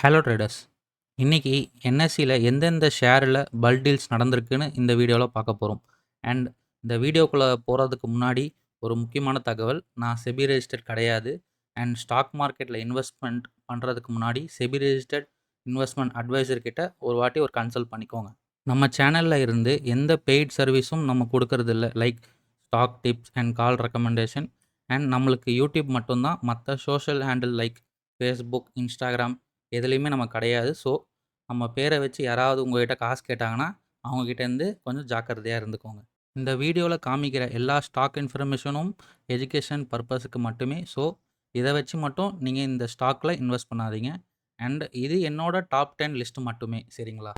Hello traders. இன்னைக்கு என்எஸ்சியில் எந்தெந்த ஷேரில் bulk deals நடந்திருக்குன்னு இந்த வீடியோவில் பார்க்க போகிறோம். அண்ட் இந்த வீடியோக்குள்ளே போகிறதுக்கு முன்னாடி ஒரு முக்கியமான தகவல், நான் செபி ரெஜிஸ்டர்ட் கிடையாது. அண்ட் ஸ்டாக் மார்க்கெட்டில் இன்வெஸ்ட்மெண்ட் பண்ணுறதுக்கு முன்னாடி செபி ரெஜிஸ்டர்ட் இன்வெஸ்ட்மெண்ட் அட்வைசர் கிட்ட ஒரு வாட்டி ஒரு கன்சல்ட் பண்ணிக்கோங்க. நம்ம சேனலில் இருந்து எந்த பெய்ட் சர்வீஸும் நம்ம கொடுக்கறதில்ல, like stock tips and call recommendation. And நம்மளுக்கு யூடியூப் மட்டும்தான், மற்ற social handle like Facebook, Instagram எதுலேயுமே நம்ம கிடையாது. ஸோ நம்ம பேரை வச்சு யாராவது உங்கள்கிட்ட காசு கேட்டாங்கன்னா அவங்கக்கிட்டேருந்து கொஞ்சம் ஜாக்கிரதையாக இருந்துக்கோங்க. இந்த வீடியோவில் காமிக்கிற எல்லா ஸ்டாக் இன்ஃபர்மேஷனும் எஜுகேஷன் பர்பஸுக்கு மட்டுமே. ஸோ இதை வச்சு மட்டும் நீங்கள் இந்த ஸ்டாக்கில் இன்வெஸ்ட் பண்ணாதீங்க. அண்ட் இது என்னோட டாப் 10 லிஸ்ட்டு மட்டுமே, சரிங்களா?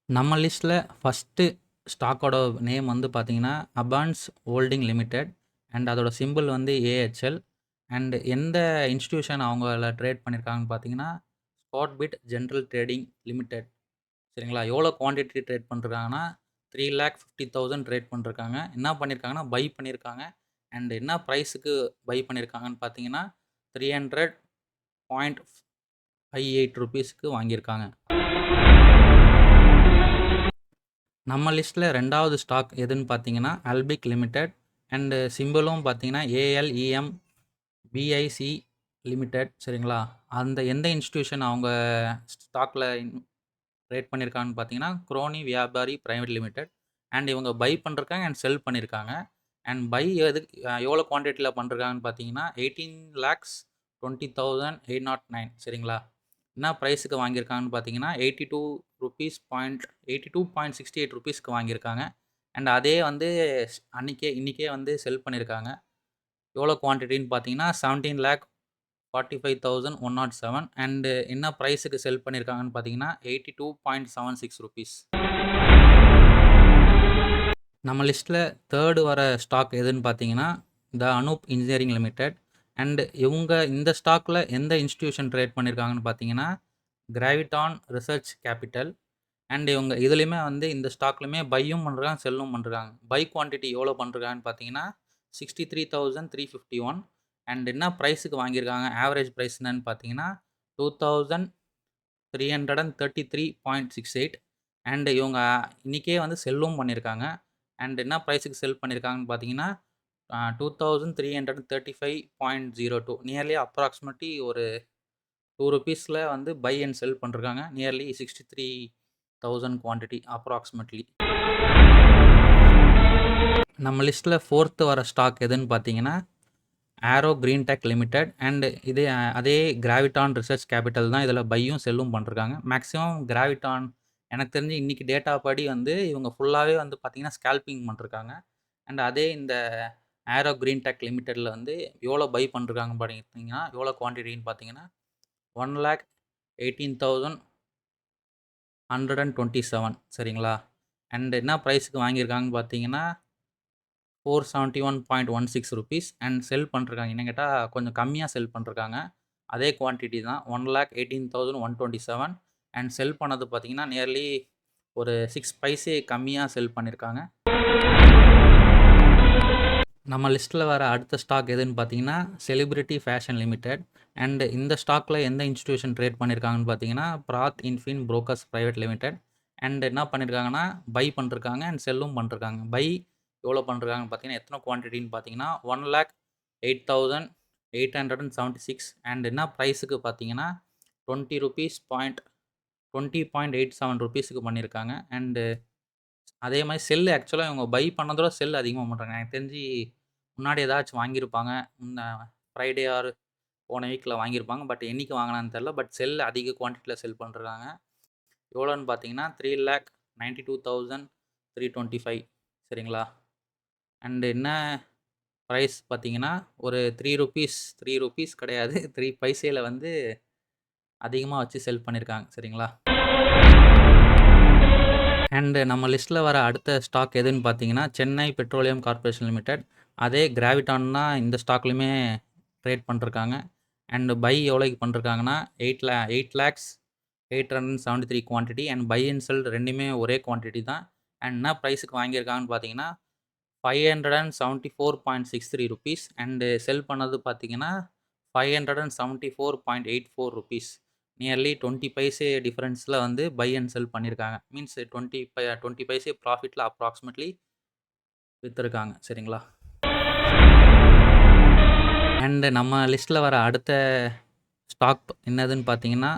நம்ம லிஸ்ட்டில் ஃபஸ்ட்டு ஸ்டாக்கோட நேம் வந்து பார்த்தீங்கன்னா அபான்ஸ் ஹோல்டிங் லிமிடெட். அண்ட் அதோட சிம்பிள் வந்து ஏஹெச்எல். அண்ட் எந்த இன்ஸ்டியூஷன் அவங்கள ட்ரேட் பண்ணியிருக்காங்கன்னு பார்த்தீங்கன்னா spot bit general trading limited, சரிங்களா? எவ்வளோ குவான்டிட்டி ட்ரேட் பண்ணிருக்காங்கன்னா 3,50,000 ட்ரேட் பண்ணிருக்காங்க. என்ன பண்ணியிருக்காங்கன்னா பை பண்ணியிருக்காங்க. அண்ட் என்ன ப்ரைஸுக்கு பை பண்ணியிருக்காங்கன்னு பார்த்தீங்கன்னா 300.58 ருபீஸ்க்கு வாங்கியிருக்காங்க. நம்ம லிஸ்ட்டில் ரெண்டாவது ஸ்டாக் எதுன்னு பார்த்தீங்கன்னா அல்பிக் லிமிடெட். அண்டு சிம்பிளும் பார்த்தீங்கன்னா ஏஎல்இஎம் பிஐசி லிமிடெட், சரிங்களா? அந்த எந்த இன்ஸ்டியூஷன் அவங்க ஸ்டாக்கில் ட்ரேட் பண்ணியிருக்காங்கன்னு பார்த்தீங்கன்னா குரோனி வியாபாரி பிரைவேட் லிமிடெட். அண்ட் இவங்க பை பண்ணிருக்காங்க அண்ட் செல் பண்ணியிருக்காங்க. அண்ட் பை எவ்வளோ குவான்டிட்டியில் பண்ணிருக்காங்கன்னு பார்த்தீங்கன்னா 18,20,809, சரிங்களா? என்ன ப்ரைஸுக்கு வாங்கியிருக்காங்கன்னு பார்த்தீங்கன்னா 82.68 ருபீஸ்க்கு வாங்கியிருக்காங்க. அண்ட் அதே வந்து இன்றைக்கே வந்து செல் பண்ணியிருக்காங்க. எவ்வளோ குவான்டிட்டின்னு பார்த்தீங்கன்னா 17,45,107. அண்டு என்ன ப்ரைஸுக்கு செல் பண்ணியிருக்காங்கன்னு பார்த்தீங்கன்னா 82.76 ருபீஸ். நம்ம லிஸ்ட்டில் தேர்டு வர ஸ்டாக் எதுன்னு பார்த்தீங்கன்னா த அனூப் இன்ஜினியரிங் லிமிடெட். அண்டு இவங்க இந்த ஸ்டாக்கில் எந்த இன்ஸ்டியூஷன் ட்ரேட் பண்ணியிருக்காங்கன்னு பார்த்தீங்கன்னா கிராவிட்டான் ரிசர்ச் கேபிட்டல். அண்ட் இவங்க இதுலேயுமே வந்து இந்த ஸ்டாக்லையுமே பையும் பண்ணுறாங்க செல்லும் பண்ணுறாங்க. பை குவான்டிட்டி எவ்வளோ பண்ணுறாங்கன்னு பார்த்தீங்கன்னா 63,351. அண்ட் என்ன ப்ரைஸுக்கு வாங்கியிருக்காங்க, ஆவரேஜ் ப்ரைஸ் என்னன்னு பார்த்தீங்கன்னா 2,333.68. அண்ட் இவங்க இன்றைக்கே வந்து செல்லும் பண்ணியிருக்காங்க. அண்ட் என்ன ப்ரைஸுக்கு செல் பண்ணியிருக்காங்கன்னு பார்த்தீங்கன்னா 2,335.02, நியர்லி அப்ராக்சிமேட்லி ஒரு 2 ருபீஸில் வந்து பை அண்ட் செல் பண்ணிருக்காங்க. Nearly 63,000 quantity approximately. நம்ம லிஸ்ட்டில் ஃபோர்த்து வர ஸ்டாக் எதுன்னு பார்த்தீங்கன்னா ஆரோ கிரீன் டெக் லிமிடெட். அண்ட் அதே கிராவிட்டான் ரிசர்ச் கேபிட்டல் தான் இதில் பையும் செல்லும் பண்ணிருக்காங்க. மேக்ஸிமம் கிராவிட்டான் எனக்கு தெரிஞ்சு இன்றைக்கி டேட்டா படி வந்து இவங்க ஃபுல்லாகவே வந்து பார்த்தீங்கன்னா ஸ்கேல்பிங் பண்ணிருக்காங்க. அண்ட் அதே இந்த ஆரோ கிரீன் டெக் லிமிடெடில் வந்து எவ்வளோ பை பண்ணிருக்காங்க பார்த்தீங்கன்னா எவ்வளோ குவான்டிட்டின்னு பார்த்தீங்கன்னா 1,18,127, சரிங்களா? அண்ட் என்ன ப்ரைஸுக்கு வாங்கியிருக்காங்கன்னு பார்த்தீங்கன்னா 471.16 ருபீஸ். அண்ட் செல் பண்ணிருக்காங்க, என்ன கேட்டால் கொஞ்சம் கம்மியாக செல் பண்ணிருக்காங்க. அதே குவான்டிட்டி தான் 1,18,127. அண்ட் செல் பண்ணது பார்த்தீங்கன்னா நியர்லி ஒரு 6 பைசே கம்மியாக செல் பண்ணியிருக்காங்க. நம்ம லிஸ்ட்டில் வர அடுத்த ஸ்டாக் எதுன்னு பார்த்தீங்கன்னா செலிபிரிட்டி ஃபேஷன் லிமிடெட். அண்ட் இந்த ஸ்டாக்கில் எந்த இன்ஸ்டியூஷன் ட்ரேட் பண்ணியிருக்காங்கன்னு பார்த்தீங்கன்னா பிராத் இன்ஃபின் புரோக்கர்ஸ் பிரைவேட் லிமிடெட். அண்ட் என்ன பண்ணியிருக்காங்கன்னா பை பண்ணிருக்காங்க அண்ட் செல்லும் பண்ணிருக்காங்க. பை எவ்வளோ பண்ணிருக்காங்கன்னு பார்த்தீங்கன்னா எத்தனை குவான்டிட்டின்னு பார்த்தீங்கன்னா 1,08,876. அண்ட் என்ன ப்ரைஸுக்கு பார்த்தீங்கன்னா 20.87 ருபீஸுக்கு பண்ணியிருக்காங்க. அண்டு அதே மாதிரி செல் ஆக்சுவலாக இவங்க பை பண்ணதோட செல் அதிகமாக பண்ணுறாங்க. எனக்கு தெரிஞ்சு முன்னாடி ஏதாச்சும் வாங்கியிருப்பாங்க, ஃப்ரைடே ஆர் போன வீக்கில் வாங்கியிருப்பாங்க. பட் என்றைக்கு வாங்கினான்னு தெரில. பட் செல் அதிக குவான்டிட்டியில் செல் பண்ணுறாங்க. எவ்வளோன்னு பார்த்தீங்கன்னா 3,92,325, சரிங்களா? அண்டு என்ன ப்ரைஸ் பார்த்தீங்கன்னா ஒரு 3 ருபீஸ் கிடையாது, 3 பைசையில் வந்து அதிகமாக வச்சு செல் பண்ணியிருக்காங்க, சரிங்களா? அண்டு நம்ம லிஸ்ட்டில் வர அடுத்த ஸ்டாக் எதுன்னு பார்த்தீங்கன்னா சென்னை பெட்ரோலியம் கார்பரேஷன் லிமிடெட். அதே கிராவிட்டான் தான் இந்த ஸ்டாக்லையுமே ட்ரேட் பண்ணிருக்காங்க. அண்டு பை எவ்வளோக்கு பண்ணிருக்காங்கன்னா 8,08,873 குவான்டிட்டி. அண்ட் பை அண்ட் செல் ரெண்டுமே ஒரே குவான்டிட்டி தான். அண்ட் என்ன ப்ரைஸுக்கு வாங்கியிருக்காங்கன்னு பார்த்தீங்கன்னா 574.63 ருபீஸ். அண்டு செல் பண்ணது பார்த்தீங்கன்னா 574.84 rupees. நியர்லி 20 பைசே டிஃபரன்ஸில் வந்து பை அண்ட் செல் பண்ணியிருக்காங்க. மீன்ஸ் 20 பைசே ப்ராஃபிட்டில் அப்ராக்சிமேட்லி விற்றுருக்காங்க. சரிங்களா? அண்டு நம்ம லிஸ்ட்டில் வர அடுத்த ஸ்டாக் என்னதுன்னு பார்த்தீங்கன்னா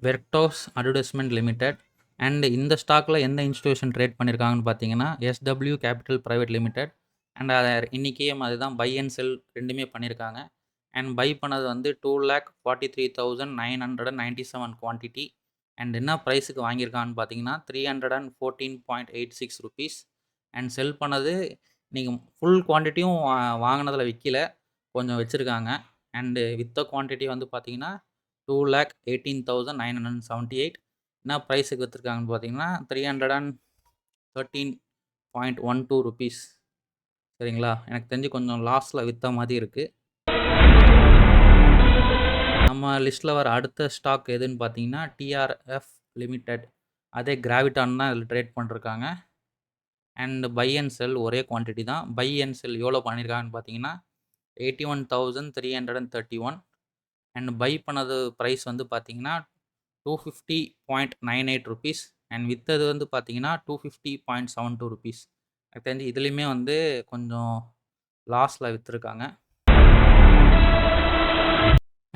வெர்டோஸ் அட்வர்டைஸ்மெண்ட் லிமிடெட். அண்ட் இந்த ஸ்டாக்கில் எந்த இன்ஸ்டியூஷன் ட்ரேட் பண்ணியிருக்காங்கன்னு பார்த்தீங்கன்னா SW capital private limited. And அதை இன்றைக்கியும் அதுதான் பை அண்ட் செல் ரெண்டுமே பண்ணியிருக்காங்க. அண்ட் பை பண்ணது வந்து 2,43,997 குவான்டிட்டி. அண்ட் என்ன ப்ரைஸுக்கு வாங்கியிருக்கான்னு பார்த்தீங்கன்னா 314.86 ருபீஸ். அண்ட் செல் பண்ணது நீங்கள் ஃபுல் குவான்டிட்டியும் வாங்கினதில் விற்கல, கொஞ்சம் வச்சுருக்காங்க. அண்டு வித்த குவான்டிட்டி வந்து பார்த்தீங்கன்னா 2,18,978. என்ன ப்ரைஸுக்கு விற்றுருக்காங்கன்னு பார்த்தீங்கன்னா 313.12 ருபீஸ். சரிங்களா? எனக்கு தெரிஞ்சு கொஞ்சம் லாஸில் விற்ற மாதிரி இருக்குது. நம்ம லிஸ்ட்டில் வர அடுத்த ஸ்டாக் எதுன்னு பார்த்தீங்கன்னா டிஆர்எஃப் லிமிடெட். அதே கிராவிட்டான் தான் இதில் ட்ரேட் பண்ணிருக்காங்க. அண்ட் பை அண்ட் செல் ஒரே குவான்டிட்டி தான். பை அண்ட் செல் எவ்வளோ பண்ணியிருக்காங்கன்னு பார்த்தீங்கன்னா 81,331. அண்ட் பை பண்ணது ப்ரைஸ் வந்து பார்த்தீங்கன்னா 250.98 ருபீஸ். அண்ட் விற்றது வந்து பார்த்தீங்கன்னா 250.72 ருபீஸ். எனக்கு தெரிஞ்சு இதுலேயுமே வந்து கொஞ்சம் லாஸில் விற்றுருக்காங்க.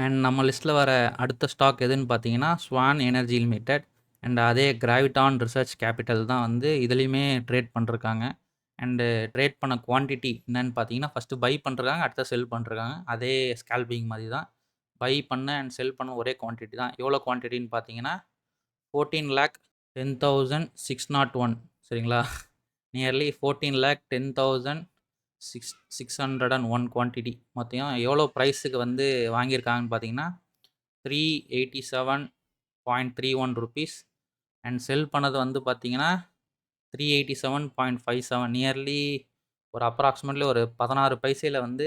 அண்ட் நம்ம லிஸ்ட்டில் வர அடுத்த ஸ்டாக் எதுன்னு பார்த்தீங்கன்னா ஸ்வான் எனர்ஜி லிமிடெட். அண்ட் அதே கிராவிட்டான் ரிசர்ச் கேபிட்டல் தான் வந்து இதுலேயுமே ட்ரேட் பண்ணிருக்காங்க. அண்டு ட்ரேட் பண்ண குவான்டிட்டி என்னன்னு பார்த்தீங்கன்னா ஃபஸ்ட்டு பை பண்ணுறாங்க, அடுத்த செல் பண்ணுறாங்க. அதே ஸ்கேல்பிங் மாதிரி தான். பை பண்ண அண்ட் செல் பண்ண ஒரே குவான்டிட்டி தான். எவ்வளோ குவான்டிட்டின்னு பார்த்தீங்கன்னா 14,10,601. சரிங்களா? Nearly 14,10,601 quantity. மொத்தம் எவ்வளோ ப்ரைஸுக்கு வந்து வாங்கியிருக்காங்கன்னு பார்த்தீங்கன்னா 387.31 ருபீஸ். அண்ட் செல் பண்ணது வந்து பார்த்தீங்கன்னா 387.57. நியர்லி ஒரு அப்ராக்சிமேட்லி ஒரு 16 பைசையில் வந்து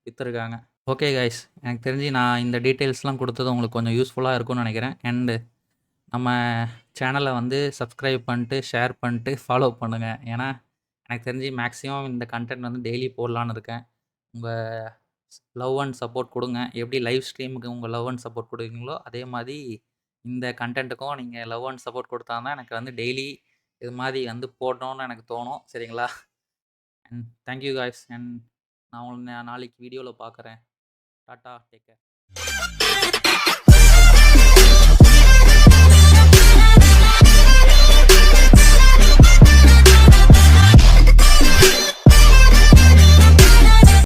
விற்றுருக்காங்க. ஓகே கைஸ், எனக்கு தெரிஞ்சு நான் இந்த டீட்டெயில்ஸ்லாம் கொடுத்தது உங்களுக்கு கொஞ்சம் யூஸ்ஃபுல்லாக இருக்கும்னு நினைக்கிறேன். அண்டு நம்ம சேனலை வந்து சப்ஸ்கிரைப் பண்ணிட்டு ஷேர் பண்ணிட்டு ஃபாலோ பண்ணுங்கள். ஏன்னா எனக்கு தெரிஞ்சு மேக்ஸிமம் இந்த கண்டென்ட் வந்து டெய்லி போடலான்னு இருக்கேன். உங்கள் லவ் அண்ட் சப்போர்ட் கொடுங்க. எப்படி லைவ் ஸ்ட்ரீமுக்கு உங்கள் லவ் அண்ட் சப்போர்ட் கொடுக்குறீங்களோ அதே மாதிரி இந்த கண்டென்ட்டுக்கும் நீங்கள் லவ் அண்ட் சப்போர்ட் கொடுத்தா தான் எனக்கு வந்து டெய்லி இது மாதிரி வந்து போடணும்னு எனக்கு தோணும். சரிங்களா? And thank you guys. அண்ட் நான் உங்களை நாளைக்கு வீடியோவில் பார்க்குறேன். Tata, take care.